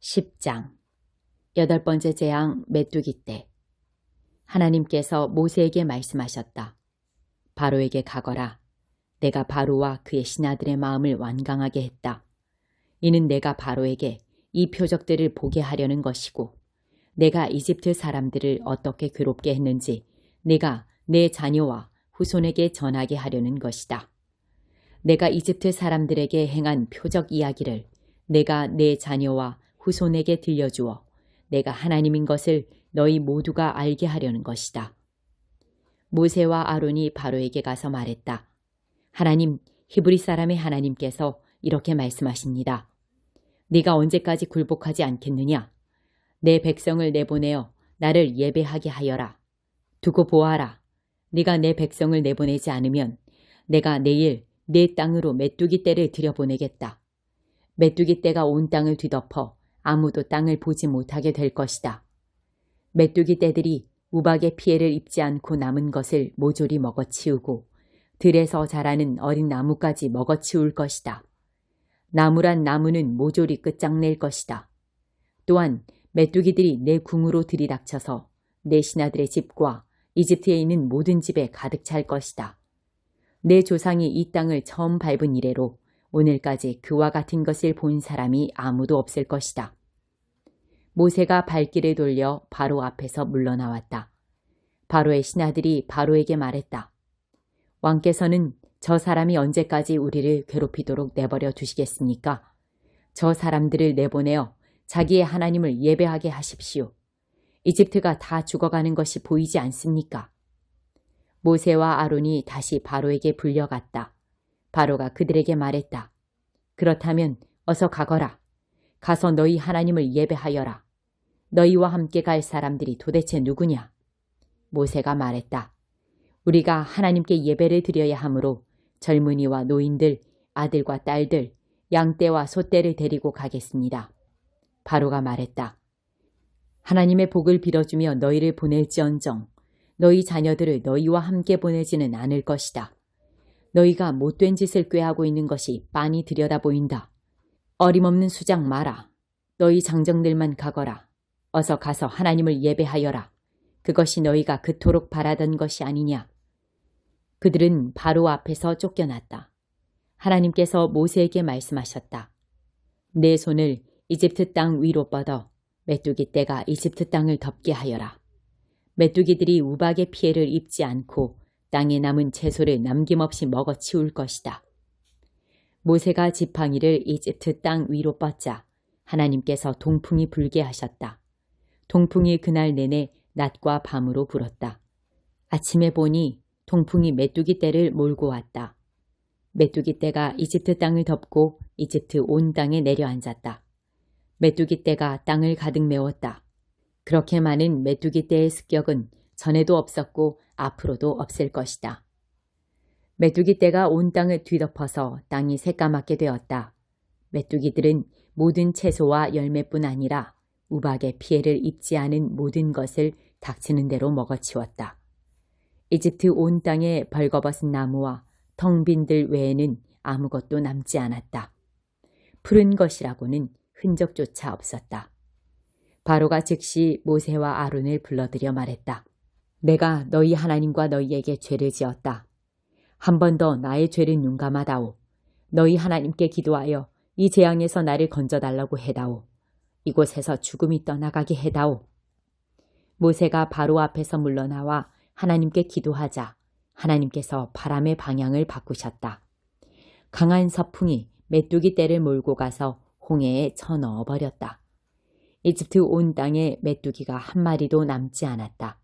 10장 8번째 재앙 메뚜기 떼. 하나님께서 모세에게 말씀하셨다. 바로에게 가거라. 내가 바로와 그의 신하들의 마음을 완강하게 했다. 이는 내가 바로에게 이 표적들을 보게 하려는 것이고 내가 이집트 사람들을 어떻게 괴롭게 했는지 내가 내 자녀와 후손에게 전하게 하려는 것이다. 내가 이집트 사람들에게 행한 표적 이야기를 내가 내 자녀와 후손에게 들려주어 내가 하나님인 것을 너희 모두가 알게 하려는 것이다. 모세와 아론이 바로에게 가서 말했다. 하나님, 히브리 사람의 하나님께서 이렇게 말씀하십니다. 네가 언제까지 굴복하지 않겠느냐? 내 백성을 내보내어 나를 예배하게 하여라. 두고 보아라. 네가 내 백성을 내보내지 않으면 내가 내일 내 땅으로 메뚜기 떼를 들여보내겠다. 메뚜기 떼가 온 땅을 뒤덮어 아무도 땅을 보지 못하게 될 것이다. 메뚜기 떼들이 우박의 피해를 입지 않고 남은 것을 모조리 먹어치우고 들에서 자라는 어린 나무까지 먹어치울 것이다. 나무란 나무는 모조리 끝장낼 것이다. 또한 메뚜기들이 내 궁으로 들이닥쳐서 내 신하들의 집과 이집트에 있는 모든 집에 가득 찰 것이다. 내 조상이 이 땅을 처음 밟은 이래로 오늘까지 그와 같은 것을 본 사람이 아무도 없을 것이다. 모세가 발길을 돌려 바로 앞에서 물러나왔다. 바로의 신하들이 바로에게 말했다. 왕께서는 저 사람이 언제까지 우리를 괴롭히도록 내버려 두시겠습니까? 저 사람들을 내보내어 자기의 하나님을 예배하게 하십시오. 이집트가 다 죽어가는 것이 보이지 않습니까? 모세와 아론이 다시 바로에게 불려갔다. 바로가 그들에게 말했다. 그렇다면 어서 가거라. 가서 너희 하나님을 예배하여라. 너희와 함께 갈 사람들이 도대체 누구냐? 모세가 말했다. 우리가 하나님께 예배를 드려야 하므로 젊은이와 노인들, 아들과 딸들, 양떼와 소떼를 데리고 가겠습니다. 바로가 말했다. 하나님의 복을 빌어주며 너희를 보낼지언정 너희 자녀들을 너희와 함께 보내지는 않을 것이다. 너희가 못된 짓을 꾀하고 있는 것이 빤히 들여다 보인다. 어림없는 수작 마라. 너희 장정들만 가거라. 어서 가서 하나님을 예배하여라. 그것이 너희가 그토록 바라던 것이 아니냐. 그들은 바로 앞에서 쫓겨났다. 하나님께서 모세에게 말씀하셨다. 내 손을 이집트 땅 위로 뻗어 메뚜기 떼가 이집트 땅을 덮게 하여라. 메뚜기들이 우박의 피해를 입지 않고 땅에 남은 채소를 남김없이 먹어치울 것이다. 모세가 지팡이를 이집트 땅 위로 뻗자 하나님께서 동풍이 불게 하셨다. 동풍이 그날 내내 낮과 밤으로 불었다. 아침에 보니 동풍이 메뚜기 떼를 몰고 왔다. 메뚜기 떼가 이집트 땅을 덮고 이집트 온 땅에 내려앉았다. 메뚜기 떼가 땅을 가득 메웠다. 그렇게 많은 메뚜기 떼의 습격은 전에도 없었고 앞으로도 없을 것이다. 메뚜기 떼가 온 땅을 뒤덮어서 땅이 새까맣게 되었다. 메뚜기들은 모든 채소와 열매뿐 아니라 우박의 피해를 입지 않은 모든 것을 닥치는 대로 먹어치웠다. 이집트 온 땅에 벌거벗은 나무와 텅 빈 들 외에는 아무것도 남지 않았다. 푸른 것이라고는 흔적조차 없었다. 바로가 즉시 모세와 아론을 불러들여 말했다. 내가 너희 하나님과 너희에게 죄를 지었다. 한 번 더 나의 죄를 융감하다오. 너희 하나님께 기도하여 이 재앙에서 나를 건져달라고 해다오. 이곳에서 죽음이 떠나가게 해다오. 모세가 바로 앞에서 물러나와 하나님께 기도하자 하나님께서 바람의 방향을 바꾸셨다. 강한 서풍이 메뚜기 떼를 몰고 가서 홍해에 쳐넣어 버렸다. 이집트 온 땅에 메뚜기가 한 마리도 남지 않았다.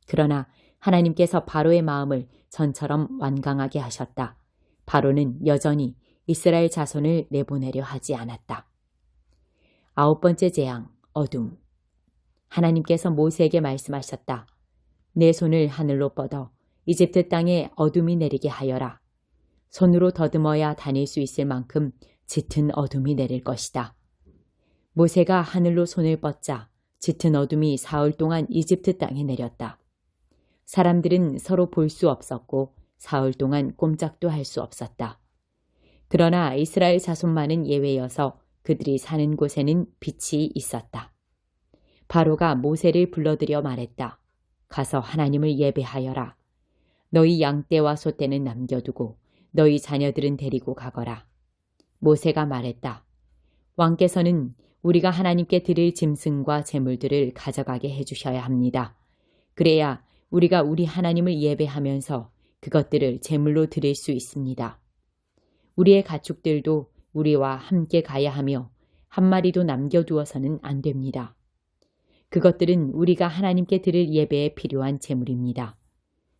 그러나 하나님께서 바로의 마음을 전처럼 완강하게 하셨다. 바로는 여전히 이스라엘 자손을 내보내려 하지 않았다. 9번째 재앙, 어둠. 하나님께서 모세에게 말씀하셨다. 내 손을 하늘로 뻗어 이집트 땅에 어둠이 내리게 하여라. 손으로 더듬어야 다닐 수 있을 만큼 짙은 어둠이 내릴 것이다. 모세가 하늘로 손을 뻗자 짙은 어둠이 사흘 동안 이집트 땅에 내렸다. 사람들은 서로 볼 수 없었고 사흘 동안 꼼짝도 할 수 없었다. 그러나 이스라엘 자손만은 예외여서 그들이 사는 곳에는 빛이 있었다. 바로가 모세를 불러들여 말했다. 가서 하나님을 예배하여라. 너희 양떼와 소떼는 남겨두고 너희 자녀들은 데리고 가거라. 모세가 말했다. 왕께서는 우리가 하나님께 드릴 짐승과 제물들을 가져가게 해주셔야 합니다. 그래야 우리가 우리 하나님을 예배하면서 그것들을 제물로 드릴 수 있습니다. 우리의 가축들도 우리와 함께 가야 하며 한 마리도 남겨두어서는 안 됩니다. 그것들은 우리가 하나님께 드릴 예배에 필요한 제물입니다.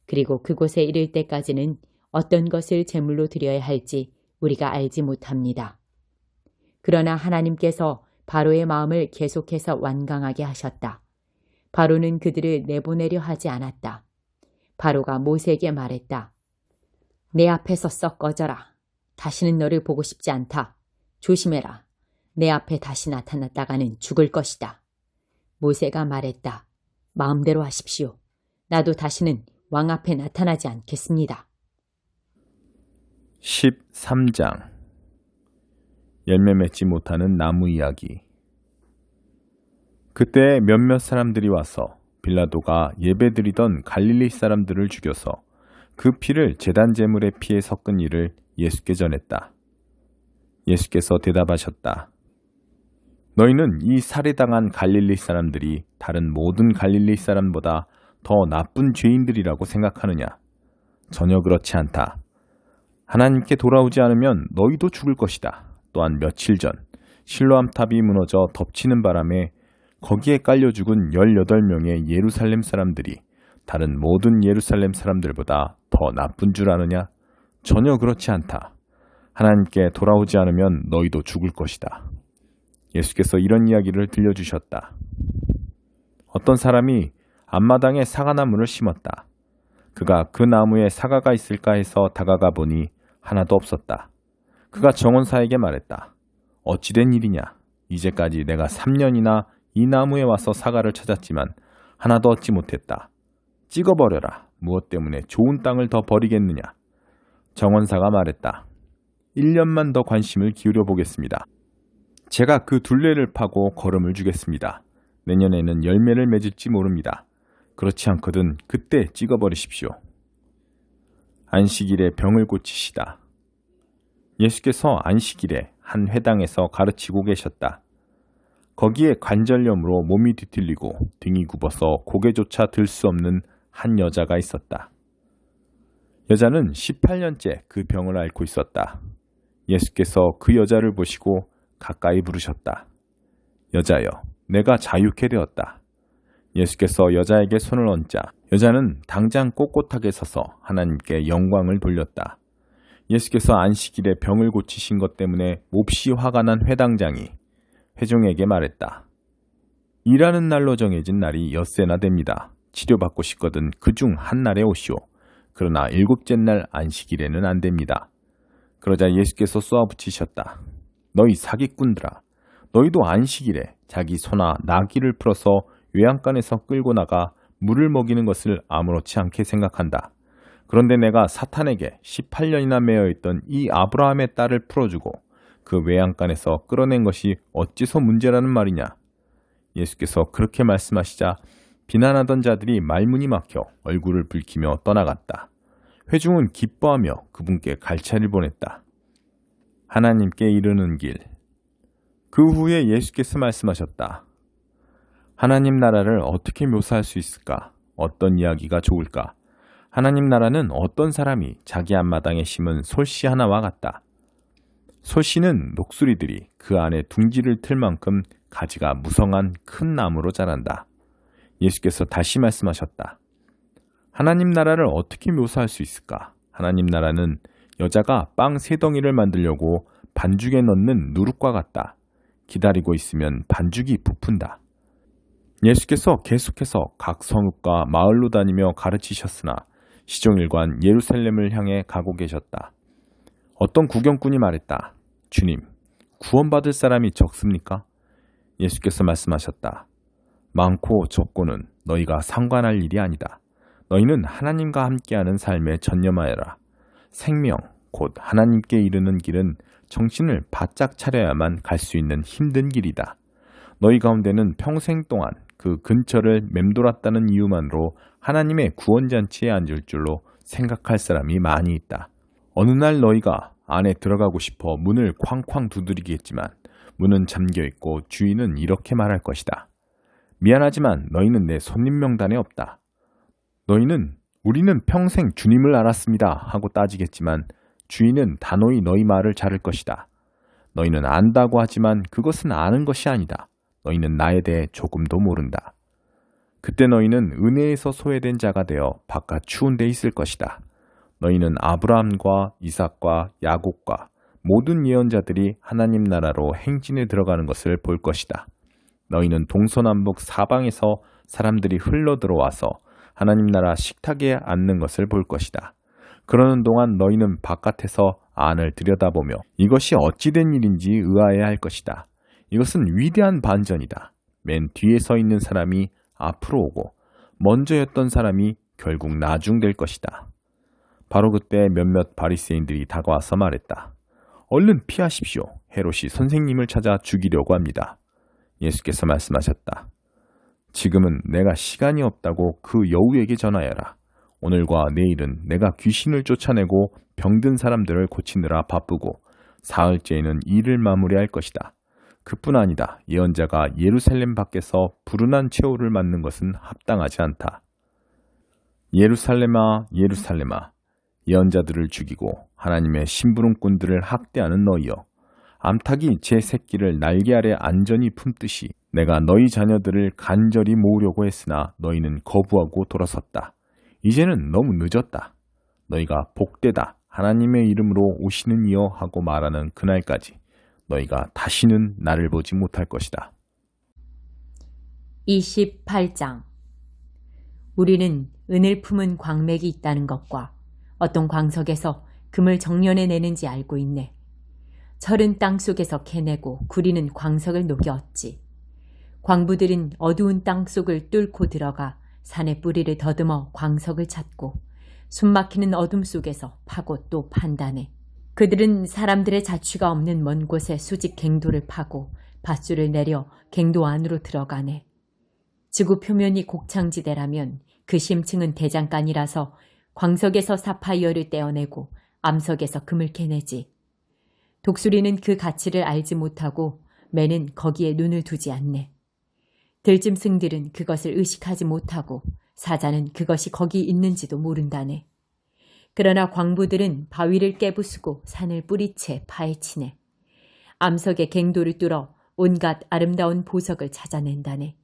그리고 그곳에 이를 때까지는 어떤 것을 제물로 드려야 할지 우리가 알지 못합니다. 그러나 하나님께서 바로의 마음을 계속해서 완강하게 하셨다. 바로는 그들을 내보내려 하지 않았다. 바로가 모세에게 말했다. 내 앞에서 썩 꺼져라. 다시는 너를 보고 싶지 않다. 조심해라. 내 앞에 다시 나타났다가는 죽을 것이다. 모세가 말했다. 마음대로 하십시오. 나도 다시는 왕 앞에 나타나지 않겠습니다. 13장 열매 맺지 못하는 나무 이야기. 그때 몇몇 사람들이 와서 빌라도가 예배드리던 갈릴리 사람들을 죽여서 그 피를 제단 제물의 피에 섞은 일을 예수께 전했다. 예수께서 대답하셨다. 너희는 이 살해당한 갈릴리 사람들이 다른 모든 갈릴리 사람보다 더 나쁜 죄인들이라고 생각하느냐? 전혀 그렇지 않다. 하나님께 돌아오지 않으면 너희도 죽을 것이다. 또한 며칠 전 실로암 탑이 무너져 덮치는 바람에 거기에 깔려 죽은 18명의 예루살렘 사람들이 다른 모든 예루살렘 사람들보다 더 나쁜 줄 아느냐? 전혀 그렇지 않다. 하나님께 돌아오지 않으면 너희도 죽을 것이다. 예수께서 이런 이야기를 들려주셨다. 어떤 사람이 앞마당에 사과나무를 심었다. 그가 그 나무에 사과가 있을까 해서 다가가 보니 하나도 없었다. 그가 정원사에게 말했다. 어찌된 일이냐? 이제까지 내가 3년이나 이 나무에 와서 사과를 찾았지만 하나도 얻지 못했다. 찍어버려라. 무엇 때문에 좋은 땅을 더 버리겠느냐? 정원사가 말했다. 1년만 더 관심을 기울여 보겠습니다. 제가 그 둘레를 파고 거름을 주겠습니다. 내년에는 열매를 맺을지 모릅니다. 그렇지 않거든 그때 찍어버리십시오. 안식일에 병을 고치시다. 예수께서 안식일에 한 회당에서 가르치고 계셨다. 거기에 관절염으로 몸이 뒤틀리고 등이 굽어서 고개조차 들 수 없는 한 여자가 있었다. 여자는 18년째 그 병을 앓고 있었다. 예수께서 그 여자를 보시고 가까이 부르셨다. 여자여, 내가 자유케 되었다. 예수께서 여자에게 손을 얹자 여자는 당장 꼿꼿하게 서서 하나님께 영광을 돌렸다. 예수께서 안식일에 병을 고치신 것 때문에 몹시 화가 난 회당장이 회중에게 말했다. 일하는 날로 정해진 날이 엿새나 됩니다. 치료받고 싶거든 그중 한 날에 오시오. 그러나 7째 날 안식일에는 안 됩니다. 그러자 예수께서 쏘아붙이셨다. 너희 사기꾼들아, 너희도 안식일에 자기 소나 나귀를 풀어서 외양간에서 끌고 나가 물을 먹이는 것을 아무렇지 않게 생각한다. 그런데 내가 사탄에게 18년이나 매여있던 이 아브라함의 딸을 풀어주고 그 외양간에서 끌어낸 것이 어찌서 문제라는 말이냐. 예수께서 그렇게 말씀하시자 비난하던 자들이 말문이 막혀 얼굴을 붉히며 떠나갔다. 회중은 기뻐하며 그분께 갈채를 보냈다. 하나님께 이르는 길. 그 후에 예수께서 말씀하셨다. 하나님 나라를 어떻게 묘사할 수 있을까? 어떤 이야기가 좋을까? 하나님 나라는 어떤 사람이 자기 앞마당에 심은 솔씨 하나와 같다. 솔씨는 녹수리들이 그 안에 둥지를 틀 만큼 가지가 무성한 큰 나무로 자란다. 예수께서 다시 말씀하셨다. 하나님 나라를 어떻게 묘사할 수 있을까? 하나님 나라는 여자가 빵 3덩이를 만들려고 반죽에 넣는 누룩과 같다. 기다리고 있으면 반죽이 부푼다. 예수께서 계속해서 각 성읍과 마을로 다니며 가르치셨으나 시종일관 예루살렘을 향해 가고 계셨다. 어떤 구경꾼이 말했다. 주님, 구원받을 사람이 적습니까? 예수께서 말씀하셨다. 많고 적고는 너희가 상관할 일이 아니다. 너희는 하나님과 함께하는 삶에 전념하여라. 생명, 곧 하나님께 이르는 길은 정신을 바짝 차려야만 갈 수 있는 힘든 길이다. 너희 가운데는 평생 동안 그 근처를 맴돌았다는 이유만으로 하나님의 구원잔치에 앉을 줄로 생각할 사람이 많이 있다. 어느 날 너희가 안에 들어가고 싶어 문을 쾅쾅 두드리겠지만 문은 잠겨있고 주인은 이렇게 말할 것이다. 미안하지만 너희는 내 손님 명단에 없다. 너희는 우리는 평생 주님을 알았습니다 하고 따지겠지만 주인은 단호히 너희 말을 자를 것이다. 너희는 안다고 하지만 그것은 아는 것이 아니다. 너희는 나에 대해 조금도 모른다. 그때 너희는 은혜에서 소외된 자가 되어 바깥 추운 데 있을 것이다. 너희는 아브라함과 이삭과 야곱과 모든 예언자들이 하나님 나라로 행진에 들어가는 것을 볼 것이다. 너희는 동서남북 사방에서 사람들이 흘러 들어와서 하나님 나라 식탁에 앉는 것을 볼 것이다. 그러는 동안 너희는 바깥에서 안을 들여다보며 이것이 어찌된 일인지 의아해할 것이다. 이것은 위대한 반전이다. 맨 뒤에 서 있는 사람이 앞으로 오고 먼저였던 사람이 결국 나중될 것이다. 바로 그때 몇몇 바리새인들이 다가와서 말했다. 얼른 피하십시오. 헤롯이 선생님을 찾아 죽이려고 합니다. 예수께서 말씀하셨다. 지금은 내가 시간이 없다고 그 여우에게 전하여라. 오늘과 내일은 내가 귀신을 쫓아내고 병든 사람들을 고치느라 바쁘고 사흘째에는 일을 마무리할 것이다. 그뿐 아니다. 예언자가 예루살렘 밖에서 불운한 최후를 맞는 것은 합당하지 않다. 예루살렘아, 예루살렘아, 예언자들을 죽이고 하나님의 심부름꾼들을 학대하는 너희여. 암탉이 제 새끼를 날개 아래 안전히 품듯이 내가 너희 자녀들을 간절히 모으려고 했으나 너희는 거부하고 돌아섰다. 이제는 너무 늦었다. 너희가 복되다. 하나님의 이름으로 오시는 이여 하고 말하는 그날까지 너희가 다시는 나를 보지 못할 것이다. 28장. 우리는 은을 품은 광맥이 있다는 것과 어떤 광석에서 금을 정련해 내는지 알고 있네. 철은 땅 속에서 캐내고 구리는 광석을 녹여 얻지. 광부들은 어두운 땅 속을 뚫고 들어가 산의 뿌리를 더듬어 광석을 찾고 숨막히는 어둠 속에서 파고 또 판다네. 그들은 사람들의 자취가 없는 먼 곳에 수직 갱도를 파고 밧줄을 내려 갱도 안으로 들어가네. 지구 표면이 곡창지대라면 그 심층은 대장간이라서 광석에서 사파이어를 떼어내고 암석에서 금을 캐내지. 독수리는 그 가치를 알지 못하고 매는 거기에 눈을 두지 않네. 들짐승들은 그것을 의식하지 못하고 사자는 그것이 거기 있는지도 모른다네. 그러나 광부들은 바위를 깨부수고 산을 뿌리채 파헤치네. 암석의 갱도를 뚫어 온갖 아름다운 보석을 찾아낸다네.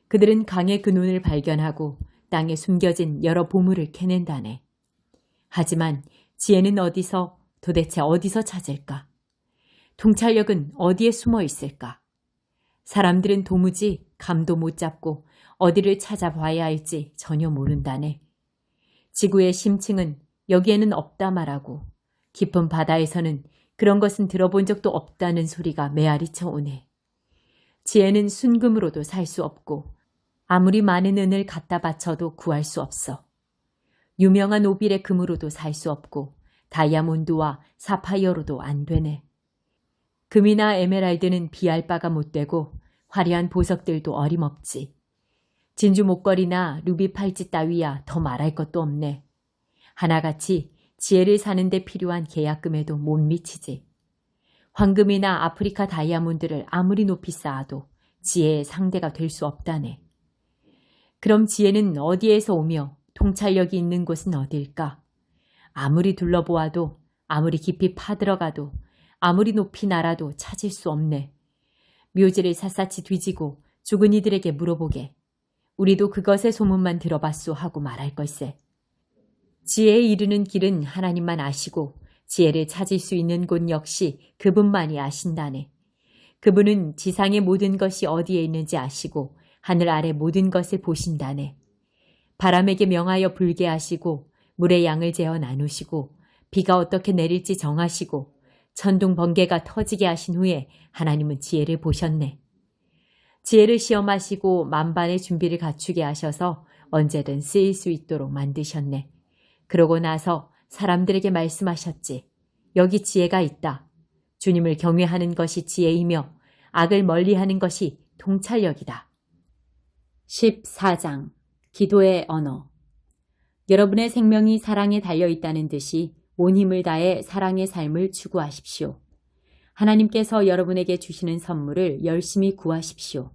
그들은 강의 근원을 발견하고 땅에 숨겨진 여러 보물을 캐낸다네. 하지만 지혜는 도대체 어디서 찾을까? 통찰력은 어디에 숨어 있을까? 사람들은 도무지 감도 못 잡고 어디를 찾아봐야 할지 전혀 모른다네. 지구의 심층은 여기에는 없다 말하고 깊은 바다에서는 그런 것은 들어본 적도 없다는 소리가 메아리쳐 오네. 지혜는 순금으로도 살 수 없고 아무리 많은 은을 갖다 바쳐도 구할 수 없어. 유명한 오빌의 금으로도 살 수 없고 다이아몬드와 사파이어로도 안 되네. 금이나 에메랄드는 비할 바가 못 되고 화려한 보석들도 어림없지. 진주 목걸이나 루비 팔찌 따위야 더 말할 것도 없네. 하나같이 지혜를 사는 데 필요한 계약금에도 못 미치지. 황금이나 아프리카 다이아몬드를 아무리 높이 쌓아도 지혜의 상대가 될 수 없다네. 그럼 지혜는 어디에서 오며 통찰력이 있는 곳은 어딜까? 아무리 둘러보아도 아무리 깊이 파들어가도 아무리 높이 날아도 찾을 수 없네. 묘지를 샅샅이 뒤지고 죽은 이들에게 물어보게. 우리도 그것의 소문만 들어봤소 하고 말할 걸세. 지혜에 이르는 길은 하나님만 아시고 지혜를 찾을 수 있는 곳 역시 그분만이 아신다네. 그분은 지상의 모든 것이 어디에 있는지 아시고 하늘 아래 모든 것을 보신다네. 바람에게 명하여 불게 하시고 물의 양을 재어 나누시고 비가 어떻게 내릴지 정하시고 천둥 번개가 터지게 하신 후에 하나님은 지혜를 보셨네. 지혜를 시험하시고 만반의 준비를 갖추게 하셔서 언제든 쓰일 수 있도록 만드셨네. 그러고 나서 사람들에게 말씀하셨지. 여기 지혜가 있다. 주님을 경외하는 것이 지혜이며 악을 멀리하는 것이 통찰력이다. 14장 기도의 언어. 여러분의 생명이 사랑에 달려있다는 듯이 온 힘을 다해 사랑의 삶을 추구하십시오. 하나님께서 여러분에게 주시는 선물을 열심히 구하십시오.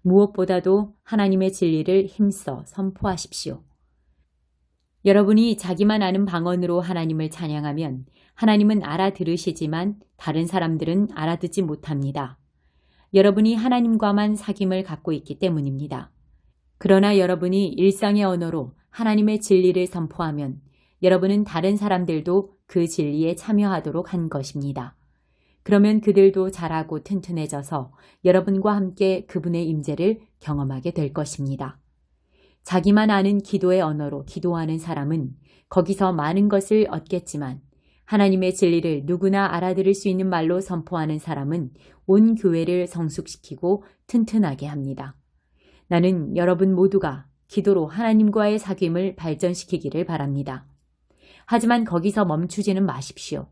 무엇보다도 하나님의 진리를 힘써 선포하십시오. 여러분이 자기만 아는 방언으로 하나님을 찬양하면 하나님은 알아들으시지만 다른 사람들은 알아듣지 못합니다. 여러분이 하나님과만 사귐을 갖고 있기 때문입니다. 그러나 여러분이 일상의 언어로 하나님의 진리를 선포하면 여러분은 다른 사람들도 그 진리에 참여하도록 한 것입니다. 그러면 그들도 자라고 튼튼해져서 여러분과 함께 그분의 임재를 경험하게 될 것입니다. 자기만 아는 기도의 언어로 기도하는 사람은 거기서 많은 것을 얻겠지만 하나님의 진리를 누구나 알아들을 수 있는 말로 선포하는 사람은 온 교회를 성숙시키고 튼튼하게 합니다. 나는 여러분 모두가 기도로 하나님과의 사귐을 발전시키기를 바랍니다. 하지만 거기서 멈추지는 마십시오.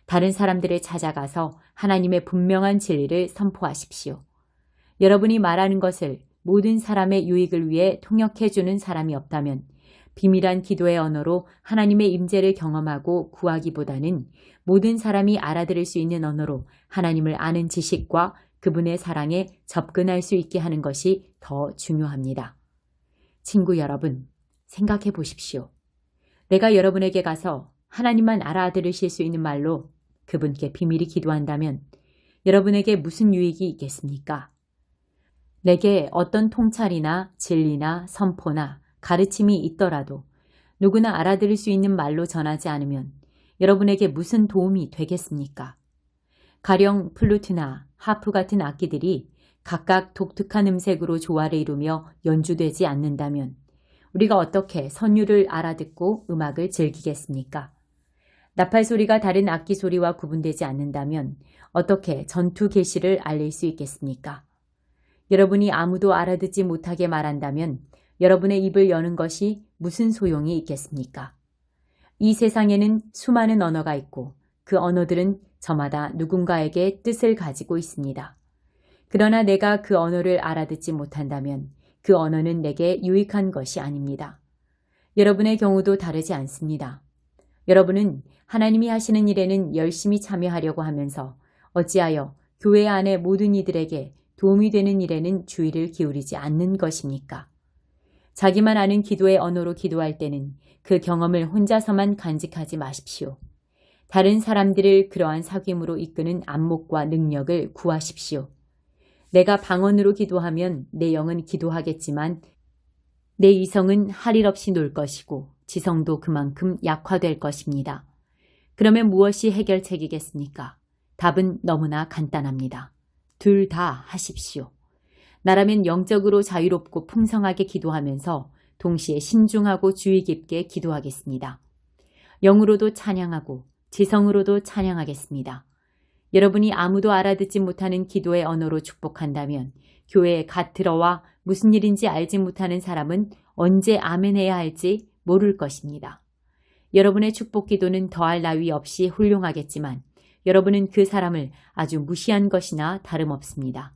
다른 사람들을 찾아가서 하나님의 분명한 진리를 선포하십시오. 여러분이 말하는 것을 모든 사람의 유익을 위해 통역해주는 사람이 없다면 비밀한 기도의 언어로 하나님의 임재를 경험하고 구하기보다는 모든 사람이 알아들을 수 있는 언어로 하나님을 아는 지식과 그분의 사랑에 접근할 수 있게 하는 것이 더 중요합니다. 친구 여러분, 생각해 보십시오. 내가 여러분에게 가서 하나님만 알아들으실 수 있는 말로 그분께 비밀히 기도한다면 여러분에게 무슨 유익이 있겠습니까? 내게 어떤 통찰이나 진리나 선포나 가르침이 있더라도 누구나 알아들을 수 있는 말로 전하지 않으면 여러분에게 무슨 도움이 되겠습니까? 가령 플루트나 하프 같은 악기들이 각각 독특한 음색으로 조화를 이루며 연주되지 않는다면 우리가 어떻게 선율을 알아듣고 음악을 즐기겠습니까? 나팔 소리가 다른 악기 소리와 구분되지 않는다면 어떻게 전투 계시를 알릴 수 있겠습니까? 여러분이 아무도 알아듣지 못하게 말한다면 여러분의 입을 여는 것이 무슨 소용이 있겠습니까? 이 세상에는 수많은 언어가 있고 그 언어들은 저마다 누군가에게 뜻을 가지고 있습니다. 그러나 내가 그 언어를 알아듣지 못한다면 그 언어는 내게 유익한 것이 아닙니다. 여러분의 경우도 다르지 않습니다. 여러분은 하나님이 하시는 일에는 열심히 참여하려고 하면서 어찌하여 교회 안의 모든 이들에게 도움이 되는 일에는 주의를 기울이지 않는 것입니까? 자기만 아는 기도의 언어로 기도할 때는 그 경험을 혼자서만 간직하지 마십시오. 다른 사람들을 그러한 사귐으로 이끄는 안목과 능력을 구하십시오. 내가 방언으로 기도하면 내 영은 기도하겠지만 내 이성은 할 일 없이 놀 것이고 지성도 그만큼 약화될 것입니다. 그러면 무엇이 해결책이겠습니까? 답은 너무나 간단합니다. 둘 다 하십시오. 나라면 영적으로 자유롭고 풍성하게 기도하면서 동시에 신중하고 주의 깊게 기도하겠습니다. 영으로도 찬양하고 지성으로도 찬양하겠습니다. 여러분이 아무도 알아듣지 못하는 기도의 언어로 축복한다면 교회에 갓 들어와 무슨 일인지 알지 못하는 사람은 언제 아멘해야 할지 모를 것입니다. 여러분의 축복 기도는 더할 나위 없이 훌륭하겠지만 여러분은 그 사람을 아주 무시한 것이나 다름없습니다.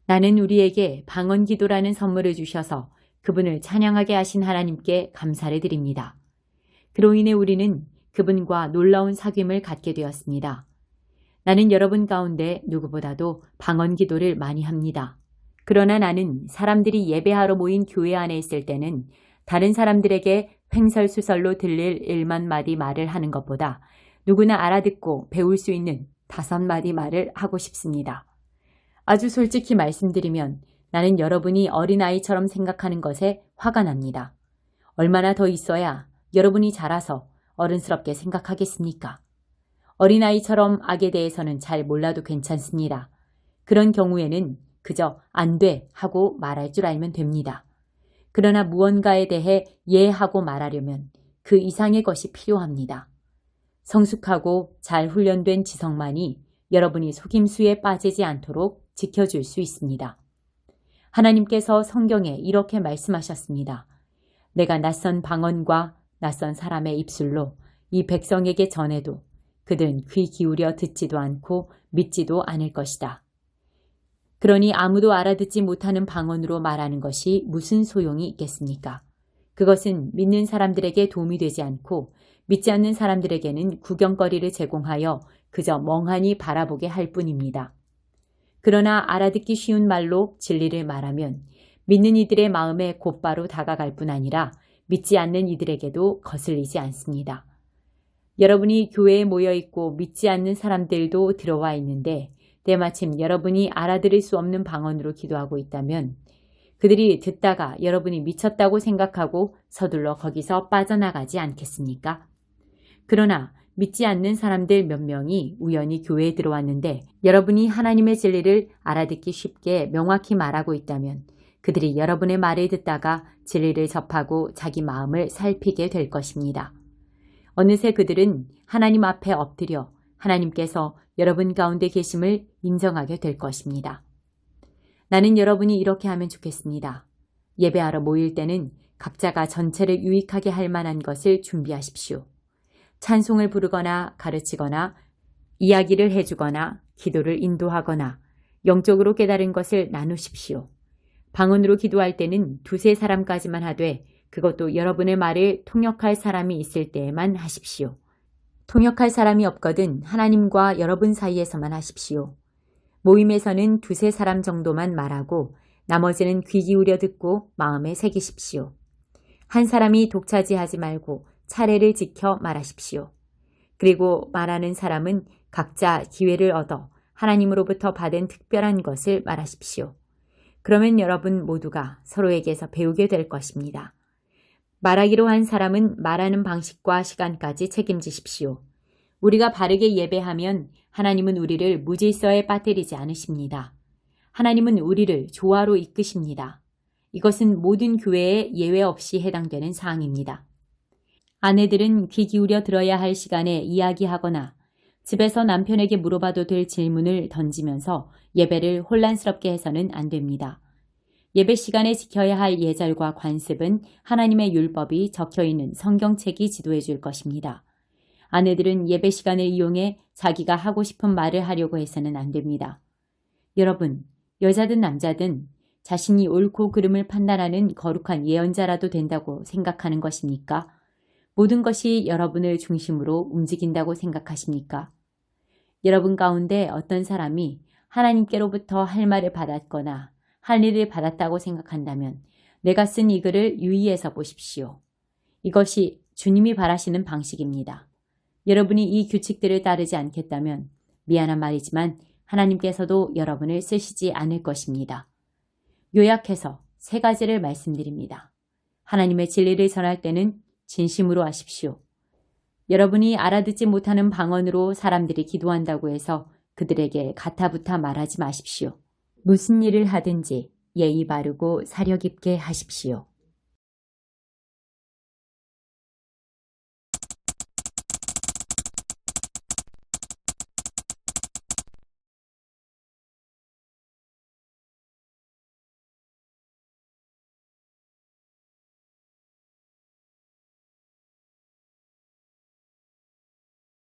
나는 우리에게 방언 기도라는 선물을 주셔서 그분을 찬양하게 하신 하나님께 감사를 드립니다. 그로 인해 우리는 그분과 놀라운 사귐을 갖게 되었습니다. 나는 여러분 가운데 누구보다도 방언 기도를 많이 합니다. 그러나 나는 사람들이 예배하러 모인 교회 안에 있을 때는 다른 사람들에게 횡설수설로 들릴 1만 마디 말을 하는 것보다 누구나 알아듣고 배울 수 있는 5마디 말을 하고 싶습니다. 아주 솔직히 말씀드리면 나는 여러분이 어린아이처럼 생각하는 것에 화가 납니다. 얼마나 더 있어야 여러분이 자라서 어른스럽게 생각하겠습니까? 어린아이처럼 악에 대해서는 잘 몰라도 괜찮습니다. 그런 경우에는 그저 안 돼 하고 말할 줄 알면 됩니다. 그러나 무언가에 대해 예 하고 말하려면 그 이상의 것이 필요합니다. 성숙하고 잘 훈련된 지성만이 여러분이 속임수에 빠지지 않도록 지켜줄 수 있습니다. 하나님께서 성경에 이렇게 말씀하셨습니다. 내가 낯선 방언과 낯선 사람의 입술로 이 백성에게 전해도 그들은 귀 기울여 듣지도 않고 믿지도 않을 것이다. 그러니 아무도 알아듣지 못하는 방언으로 말하는 것이 무슨 소용이 있겠습니까? 그것은 믿는 사람들에게 도움이 되지 않고 믿지 않는 사람들에게는 구경거리를 제공하여 그저 멍하니 바라보게 할 뿐입니다. 그러나 알아듣기 쉬운 말로 진리를 말하면 믿는 이들의 마음에 곧바로 다가갈 뿐 아니라 믿지 않는 이들에게도 거슬리지 않습니다. 여러분이 교회에 모여 있고 믿지 않는 사람들도 들어와 있는데 때마침 여러분이 알아들을 수 없는 방언으로 기도하고 있다면 그들이 듣다가 여러분이 미쳤다고 생각하고 서둘러 거기서 빠져나가지 않겠습니까? 그러나 믿지 않는 사람들 몇 명이 우연히 교회에 들어왔는데 여러분이 하나님의 진리를 알아듣기 쉽게 명확히 말하고 있다면 그들이 여러분의 말을 듣다가 진리를 접하고 자기 마음을 살피게 될 것입니다. 어느새 그들은 하나님 앞에 엎드려 하나님께서 여러분 가운데 계심을 인정하게 될 것입니다. 나는 여러분이 이렇게 하면 좋겠습니다. 예배하러 모일 때는 각자가 전체를 유익하게 할 만한 것을 준비하십시오. 찬송을 부르거나 가르치거나 이야기를 해주거나 기도를 인도하거나 영적으로 깨달은 것을 나누십시오. 방언으로 기도할 때는 2-3사람까지만 하되 그것도 여러분의 말을 통역할 사람이 있을 때에만 하십시오. 통역할 사람이 없거든 하나님과 여러분 사이에서만 하십시오. 모임에서는 2-3사람 정도만 말하고 나머지는 귀 기울여 듣고 마음에 새기십시오. 한 사람이 독차지하지 말고 차례를 지켜 말하십시오. 그리고 말하는 사람은 각자 기회를 얻어 하나님으로부터 받은 특별한 것을 말하십시오. 그러면 여러분 모두가 서로에게서 배우게 될 것입니다. 말하기로 한 사람은 말하는 방식과 시간까지 책임지십시오. 우리가 바르게 예배하면 하나님은 우리를 무질서에 빠뜨리지 않으십니다. 하나님은 우리를 조화로 이끄십니다. 이것은 모든 교회에 예외 없이 해당되는 사항입니다. 아내들은 귀 기울여 들어야 할 시간에 이야기하거나 집에서 남편에게 물어봐도 될 질문을 던지면서 예배를 혼란스럽게 해서는 안 됩니다. 예배 시간에 지켜야 할 예절과 관습은 하나님의 율법이 적혀있는 성경책이 지도해 줄 것입니다. 아내들은 예배 시간을 이용해 자기가 하고 싶은 말을 하려고 해서는 안 됩니다. 여러분, 여자든 남자든 자신이 옳고 그름을 판단하는 거룩한 예언자라도 된다고 생각하는 것입니까? 모든 것이 여러분을 중심으로 움직인다고 생각하십니까? 여러분 가운데 어떤 사람이 하나님께로부터 할 말을 받았거나 할 일을 받았다고 생각한다면 내가 쓴 이 글을 유의해서 보십시오. 이것이 주님이 바라시는 방식입니다. 여러분이 이 규칙들을 따르지 않겠다면 미안한 말이지만 하나님께서도 여러분을 쓰시지 않을 것입니다. 요약해서 3가지를 말씀드립니다. 하나님의 진리를 전할 때는 진심으로 하십시오. 여러분이 알아듣지 못하는 방언으로 사람들이 기도한다고 해서 그들에게 가타부타 말하지 마십시오. 무슨 일을 하든지 예의 바르고 사려 깊게 하십시오.